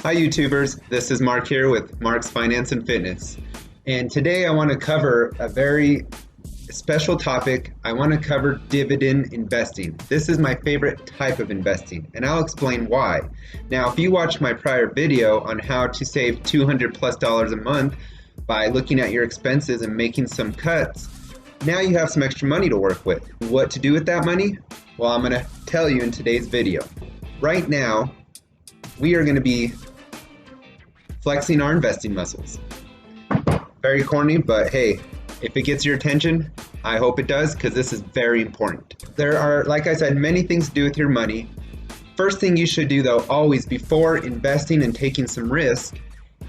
Hi YouTubers, this is Mark here with Mark's Finance and Fitness. And today I want to cover a very special topic. I want to cover dividend investing. This is my favorite type of investing, and I'll explain why. Now, if you watched my prior video on how to save $200+ a month by looking at your expenses and making some cuts, now you have some extra money to work with. What to do with that money? Well, I'm going to tell you in today's video. Right now, we are going to be flexing our investing muscles. Very corny, but hey, if it gets your attention, I hope it does, because this is very important. There are, like I said, many things to do with your money. First thing you should do though, always before investing and taking some risk,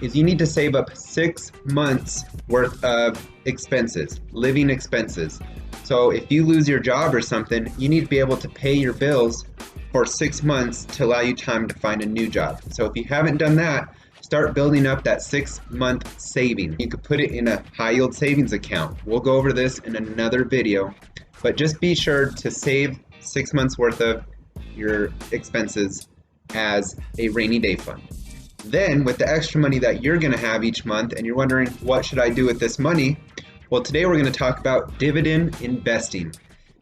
is you need to save up 6 months worth of expenses, living expenses. So if you lose your job or something, you need to be able to pay your bills for 6 months to allow you time to find a new job. So if you haven't done that, start building up that 6-month saving. You could put it in a high yield savings account. We'll go over this in another video, but just be sure to save 6 months worth of your expenses as a rainy day fund. Then with the extra money that you're gonna have each month and you're wondering, what should I do with this money? Well, today we're gonna talk about dividend investing.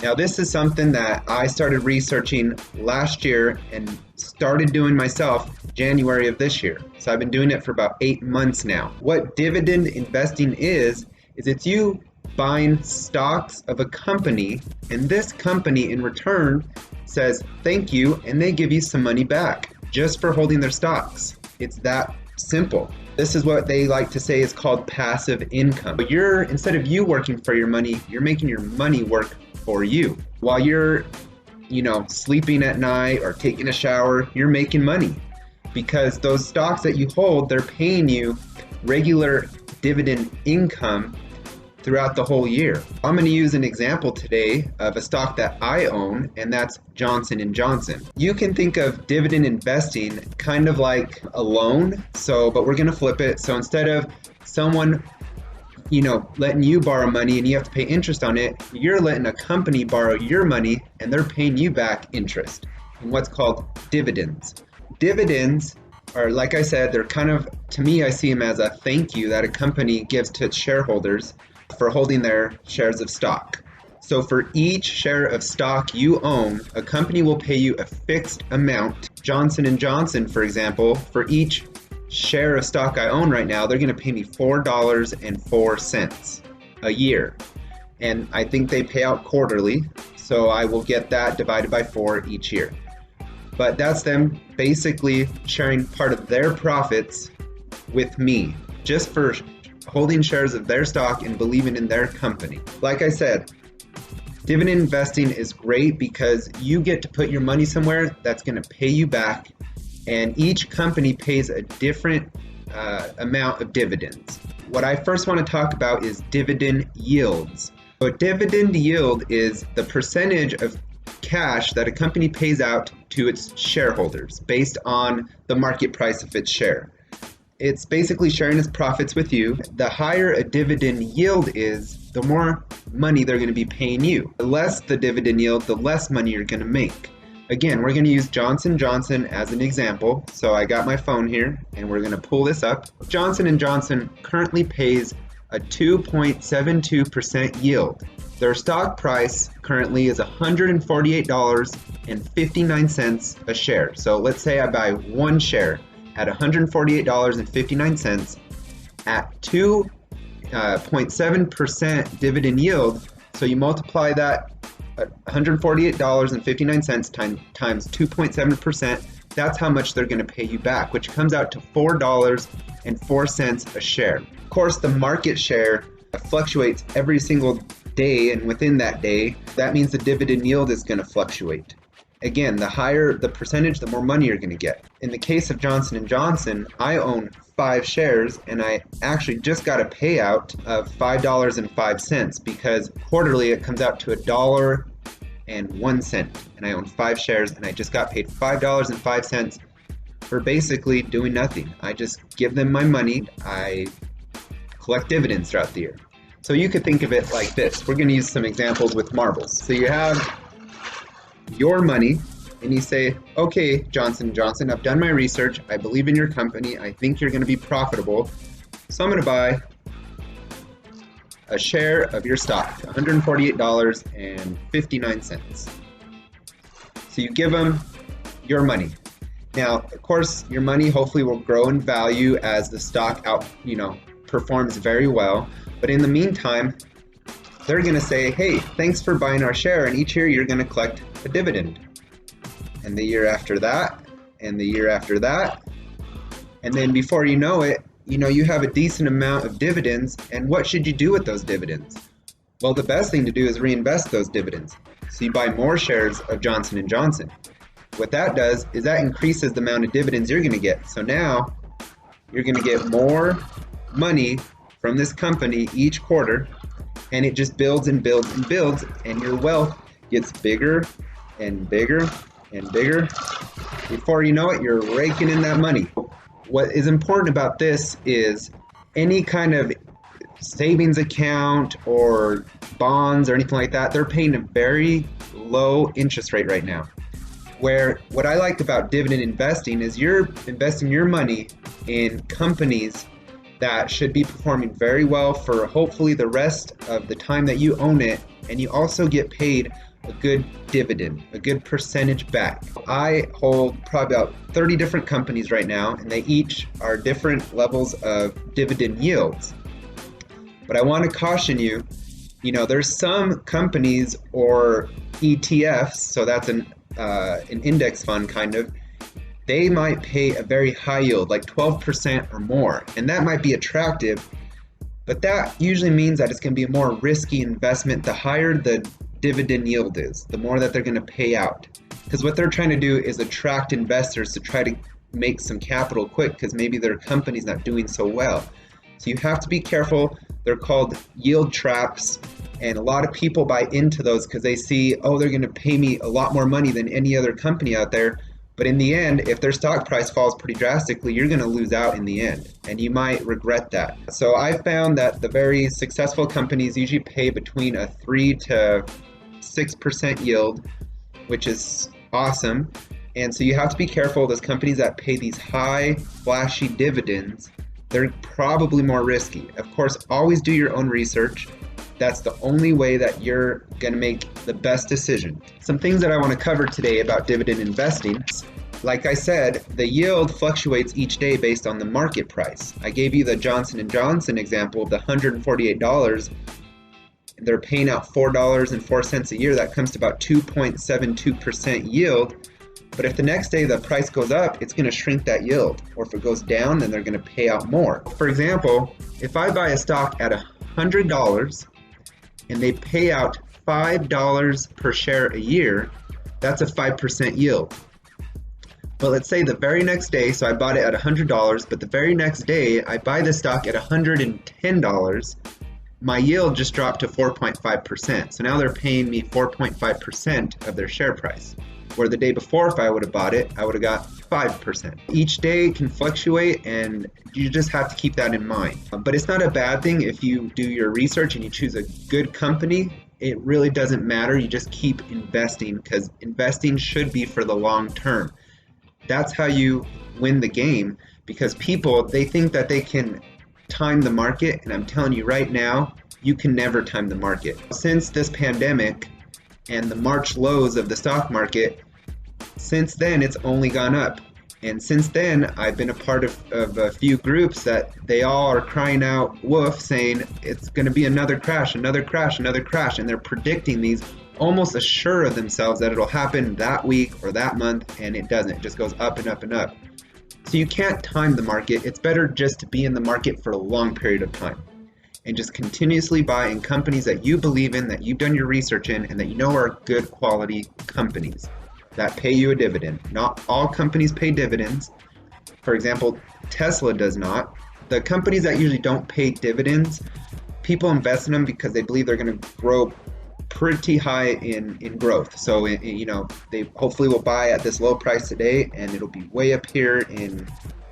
Now, this is something that I started researching last year and started doing myself January of this year. So I've been doing it for about 8 months now. What dividend investing is it's you buying stocks of a company, and this company in return says thank you, and they give you some money back just for holding their stocks. It's that simple. This is what they like to say is called passive income. But instead of you working for your money, you're making your money work for you. While you're, sleeping at night or taking a shower, you're making money, because those stocks that you hold, they're paying you regular dividend income throughout the whole year. I'm going to use an example today of a stock that I own, and that's Johnson & Johnson. You can think of dividend investing kind of like a loan, but we're going to flip it. So instead of someone letting you borrow money and you have to pay interest on it, you're letting a company borrow your money and they're paying you back interest in what's called dividends. Dividends are, like I said, they're kind of, to me, I see them as a thank you that a company gives to its shareholders for holding their shares of stock. So for each share of stock you own, a company will pay you a fixed amount. Johnson & Johnson, for example, for each share of stock I own right now, they're going to pay me $4.04 a year. And I think they pay out quarterly, so I will get that divided by 4 each year. But that's them basically sharing part of their profits with me, just for holding shares of their stock and believing in their company. Like I said, dividend investing is great because you get to put your money somewhere that's going to pay you back, and each company pays a different amount of dividends. What I first want to talk about is dividend yields. So a dividend yield is the percentage of cash that a company pays out to its shareholders based on the market price of its share. It's basically sharing its profits with you. The higher a dividend yield is, the more money they're going to be paying you. The less the dividend yield, the less money you're going to make. Again, we're going to use Johnson & Johnson as an example. So I got my phone here and we're going to pull this up. Johnson & Johnson currently pays a 2.72% yield. Their stock price currently is $148.59 a share. So let's say I buy one share at $148.59 at 2.7% dividend yield. So you multiply that $148.59 times 2.7%, that's how much they're going to pay you back, which comes out to $4.04 a share. Of course, the market share fluctuates every single day, and within that day, that means the dividend yield is going to fluctuate. Again, the higher the percentage, the more money you're going to get. In the case of Johnson & Johnson, I own 5 shares, and I actually just got a payout of $5.05 because quarterly it comes out to $1.01, and I own 5 shares, and I just got paid $5.05 for basically doing nothing. I just give them my money. I collect dividends throughout the year. So you could think of it like this. We're going to use some examples with marbles. So you have your money and you say, okay, Johnson & Johnson, I've done my research. I believe in your company. I think you're going to be profitable. So I'm going to buy a share of your stock for $148.59. So you give them your money. Now, of course, your money hopefully will grow in value as the stock performs very well. But in the meantime, they're going to say, hey, thanks for buying our share, and each year you're going to collect a dividend. And the year after that, and the year after that. And then before you know it, you have a decent amount of dividends. And what should you do with those dividends? Well, the best thing to do is reinvest those dividends. So you buy more shares of Johnson & Johnson. What that does is that increases the amount of dividends you're going to get. So now you're going to get more money from this company each quarter, and it just builds and builds and builds, and your wealth gets bigger and bigger and bigger. Before you know it, you're raking in that money. What is important about this is any kind of savings account or bonds or anything like that, they're paying a very low interest rate right now. Where what I like about dividend investing is you're investing your money in companies that should be performing very well for hopefully the rest of the time that you own it, and you also get paid a good dividend, a good percentage back. I hold probably about 30 different companies right now, and they each are different levels of dividend yields. But I want to caution you, there's some companies or ETFs, so that's an index fund kind of, they might pay a very high yield, like 12% or more, and that might be attractive, but that usually means that it's going to be a more risky investment. The higher the dividend yield is, the more that they're going to pay out, because what they're trying to do is attract investors to try to make some capital quick, because maybe their company's not doing so well. So you have to be careful. They're called yield traps, and a lot of people buy into those because they see, oh, they're going to pay me a lot more money than any other company out there. But in the end, if their stock price falls pretty drastically, you're going to lose out in the end, and you might regret that. So I found that the very successful companies usually pay between a 3 to 6% yield, which is awesome. And so you have to be careful. Those companies that pay these high, flashy dividends, they're probably more risky. Of course, always do your own research. That's the only way that you're going to make the best decision. Some things that I want to cover today about dividend investing. Like I said, the yield fluctuates each day based on the market price. I gave you the Johnson & Johnson example of the $148. They're paying out $4.04 a year. That comes to about 2.72% yield. But if the next day the price goes up, it's going to shrink that yield. Or if it goes down, then they're going to pay out more. For example, if I buy a stock at $100 and they pay out $5 per share a year, that's a 5% yield. But let's say the very next day, so I bought it at $100, but the very next day I buy the stock at $110, my yield just dropped to 4.5%. So now they're paying me 4.5% of their share price. Where the day before, if I would have bought it, I would have got 5%. Each day can fluctuate, and you just have to keep that in mind. But it's not a bad thing if you do your research and you choose a good company. It really doesn't matter. You just keep investing, because investing should be for the long term. That's how you win the game, because people, they think that they can time the market, and I'm telling you right now, you can never time the market. Since this pandemic and the March lows of the stock market, since then it's only gone up. And since then I've been a part of a few groups that they all are crying out woof, saying it's going to be another crash, another crash, another crash, and they're predicting these, almost assured of themselves that it'll happen that week or that month, and it doesn't. It just goes up and up and up. So you can't time the market. It's better just to be in the market for a long period of time and just continuously buy in companies that you believe in, that you've done your research in, and that you know are good quality companies that pay you a dividend. Not all companies pay dividends. For example, Tesla does not. The companies that usually don't pay dividends, people invest in them because they believe they're going to grow pretty high in growth. So, they hopefully will buy at this low price today, and it'll be way up here in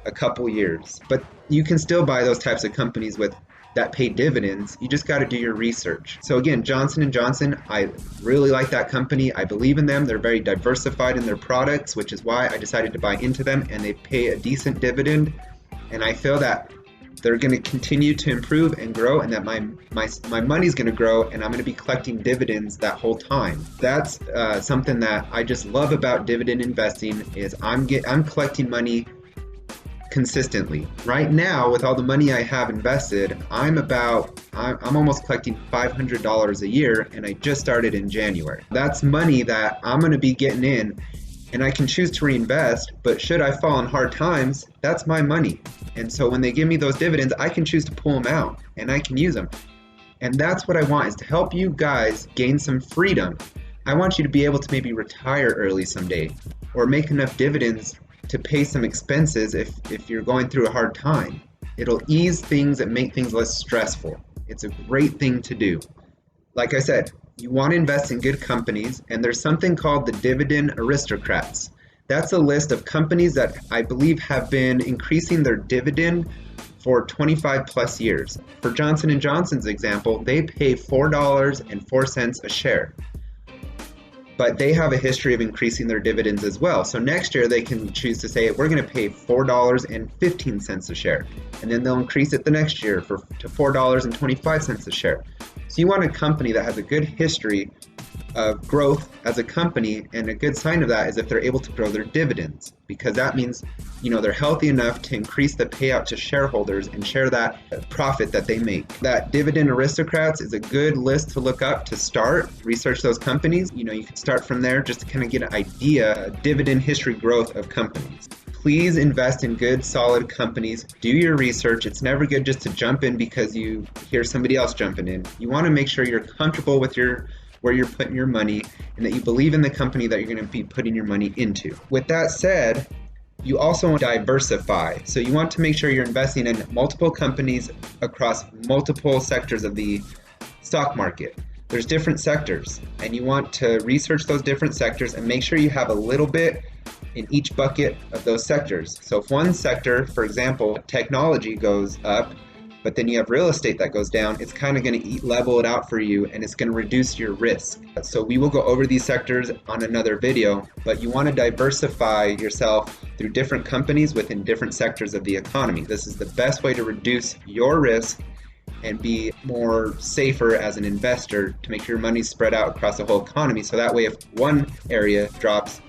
a couple years. But you can still buy those types of companies with that pay dividends. You just got to do your research. So again, Johnson & Johnson, I really like that company. I believe in them. They're very diversified in their products, which is why I decided to buy into them, and they pay a decent dividend. And I feel that they're going to continue to improve and grow, and that my money's going to grow, and I'm going to be collecting dividends that whole time. That's something that I just love about dividend investing is I'm collecting money consistently. Right now, with all the money I have invested, I'm almost collecting $500 a year, and I just started in January. That's money that I'm going to be getting in, and I can choose to reinvest, but should I fall in hard times, that's my money. And so when they give me those dividends, I can choose to pull them out and I can use them. And that's what I want, is to help you guys gain some freedom. I want you to be able to maybe retire early someday, or make enough dividends to pay some expenses if you're going through a hard time. It'll ease things and make things less stressful. It's a great thing to do. Like I said, you want to invest in good companies, and there's something called the Dividend Aristocrats. That's a list of companies that I believe have been increasing their dividend for 25 plus years. For Johnson & Johnson's example, they pay $4.04 a share. But they have a history of increasing their dividends as well. So next year they can choose to say, we're going to pay $4.15 a share. And then they'll increase it the next year to $4.25 a share. So you want a company that has a good history of growth as a company, and a good sign of that is if they're able to grow their dividends, because that means they're healthy enough to increase the payout to shareholders and share that profit that they make. That Dividend Aristocrats is a good list to look up to start. Research those companies. You can start from there just to kind of get an idea, dividend history growth of companies. Please invest in good, solid companies. Do your research. It's never good just to jump in because you hear somebody else jumping in. You want to make sure you're comfortable with where you're putting your money, and that you believe in the company that you're going to be putting your money into. With that said, you also want to diversify. So you want to make sure you're investing in multiple companies across multiple sectors of the stock market. There's different sectors, and you want to research those different sectors and make sure you have a little bit in each bucket of those sectors. So if one sector, for example, technology goes up, but then you have real estate that goes down, it's kind of going to level it out for you, and it's going to reduce your risk. So we will go over these sectors on another video, but you want to diversify yourself through different companies within different sectors of the economy. This is the best way to reduce your risk and be more safer as an investor, to make sure your money spread out across the whole economy. So that way, if one area drops,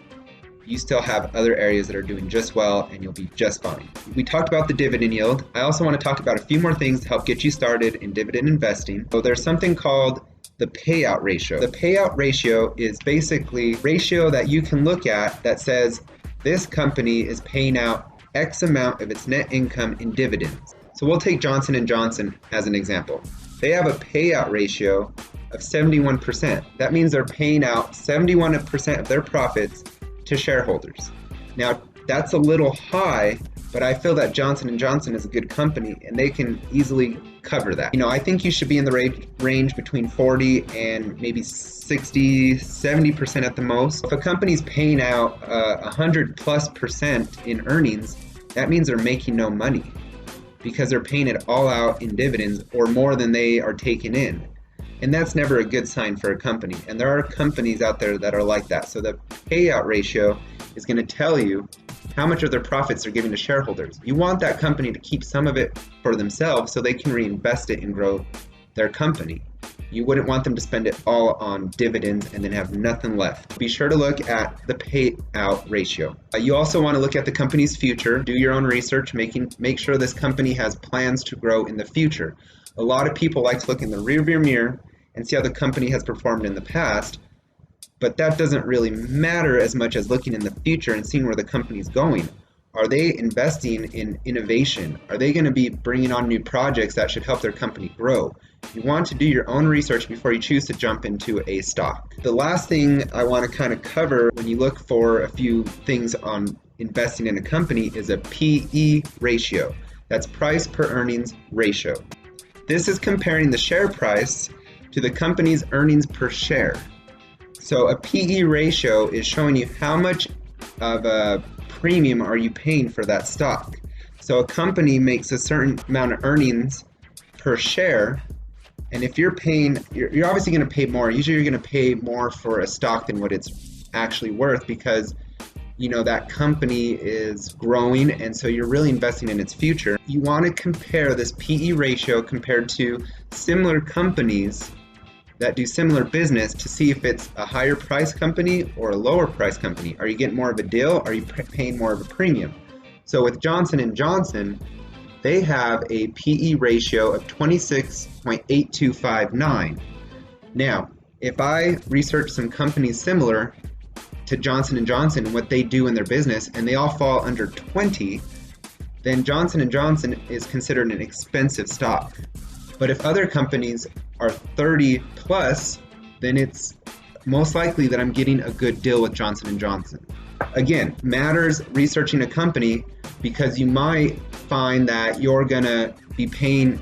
you still have other areas that are doing just well, and you'll be just fine. We talked about the dividend yield. I also want to talk about a few more things to help get you started in dividend investing. So there's something called the payout ratio. The payout ratio is basically a ratio that you can look at that says this company is paying out X amount of its net income in dividends. So we'll take Johnson & Johnson as an example. They have a payout ratio of 71%. That means they're paying out 71% of their profits to shareholders. Now, that's a little high, but I feel that Johnson & Johnson is a good company, and they can easily cover that. I think you should be in the range between 40 and maybe 60, 70% at the most. If a company's paying out 100+% in earnings, that means they're making no money, because they're paying it all out in dividends or more than they are taking in. And that's never a good sign for a company. And there are companies out there that are like that. So the payout ratio is going to tell you how much of their profits they're giving to shareholders. You want that company to keep some of it for themselves so they can reinvest it and grow their company. You wouldn't want them to spend it all on dividends and then have nothing left. Be sure to look at the payout ratio. You also want to look at the company's future. Do your own research, make sure this company has plans to grow in the future. A lot of people like to look in the rearview mirror and see how the company has performed in the past, but that doesn't really matter as much as looking in the future and seeing where the company's going. Are they investing in innovation? Are they going to be bringing on new projects that should help their company grow? You want to do your own research before you choose to jump into a stock. The last thing I want to kind of cover when you look for a few things on investing in a company is a PE ratio. That's price per earnings ratio. This is comparing the share price to the company's earnings per share. So a PE ratio is showing you how much of a premium are you paying for that stock. So a company makes a certain amount of earnings per share. And if you're paying, you're obviously going to pay more. Usually you're going to pay more for a stock than what it's actually worth, because that company is growing, and so you're really investing in its future. You want to compare this PE ratio compared to similar companies that do similar business to see if it's a higher price company or a lower price company. Are you getting more of a deal? Are you paying more of a premium? So with Johnson & Johnson, they have a PE ratio of 26.8259. Now, if I research some companies similar to Johnson & Johnson and what they do in their business, and they all fall under 20, then Johnson & Johnson is considered an expensive stock. But if other companies are 30 plus, then it's most likely that I'm getting a good deal with Johnson & Johnson. Again, matters researching a company, because you might find that you're gonna be paying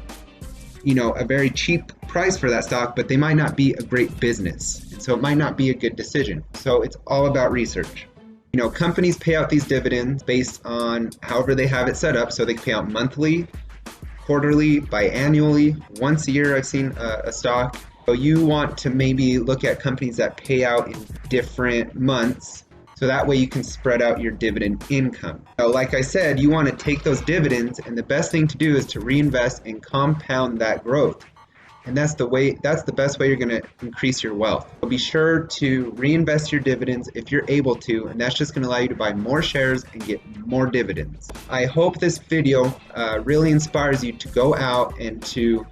a very cheap price for that stock, but they might not be a great business, and so it might not be a good decision. So it's all about research. Companies pay out these dividends based on however they have it set up. So they pay out monthly, quarterly, biannually, once a year. I've seen a stock. So you want to maybe look at companies that pay out in different months, so that way you can spread out your dividend income. Now, like I said, you want to take those dividends, and the best thing to do is to reinvest and compound that growth. And that's the best way you're going to increase your wealth. So be sure to reinvest your dividends if you're able to, and that's just going to allow you to buy more shares and get more dividends. I hope this video really inspires you to go out and to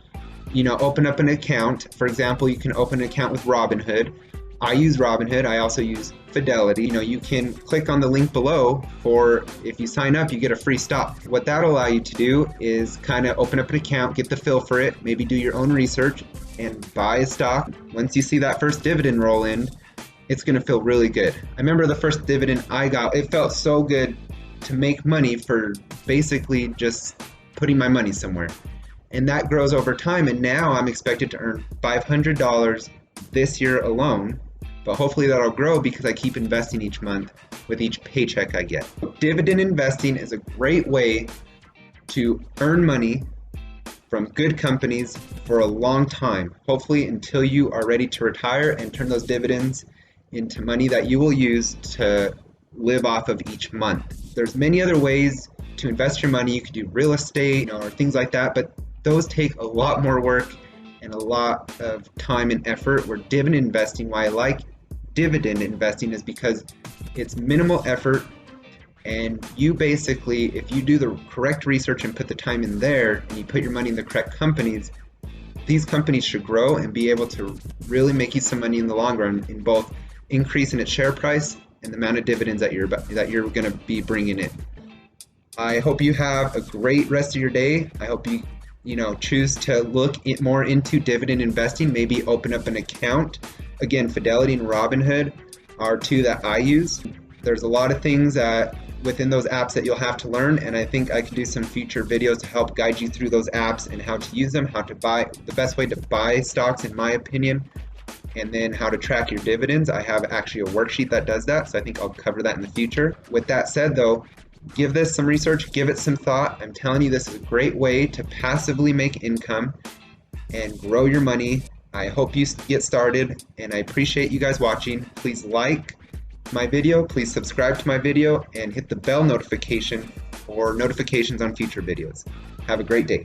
open up an account. For example, you can open an account with Robinhood. I use Robinhood. I also use Fidelity. You can click on the link below for, if you sign up, you get a free stock. What that'll allow you to do is kind of open up an account, get the feel for it, maybe do your own research and buy a stock. Once you see that first dividend roll in, it's going to feel really good. I remember the first dividend I got, it felt so good to make money for basically just putting my money somewhere. And that grows over time, and now I'm expected to earn $500 this year alone. But hopefully that'll grow because I keep investing each month with each paycheck I get. Dividend investing is a great way to earn money from good companies for a long time, hopefully until you are ready to retire and turn those dividends into money that you will use to live off of each month. There's many other ways to invest your money. You could do real estate or things like that, but those take a lot more work and a lot of time and effort. Where dividend investing, why I like dividend investing, is because it's minimal effort, and you basically, if you do the correct research and put the time in there, and you put your money in the correct companies, these companies should grow and be able to really make you some money in the long run, in both increase in its share price and the amount of dividends that you're going to be bringing in. I hope you have a great rest of your day. I hope you choose to look more into dividend investing, maybe open up an account. Again, Fidelity and Robinhood are two that I use. There's a lot of things within those apps that you'll have to learn, and I think I can do some future videos to help guide you through those apps and how to use them, how to buy, the best way to buy stocks in my opinion, and then how to track your dividends. I have actually a worksheet that does that, so I think I'll cover that in the future. With that said though, give this some research, give it some thought. I'm telling you, this is a great way to passively make income and grow your money. I hope you get started, and I appreciate you guys watching. Please like my video, please subscribe to my video, and hit the bell notification for notifications on future videos. Have a great day.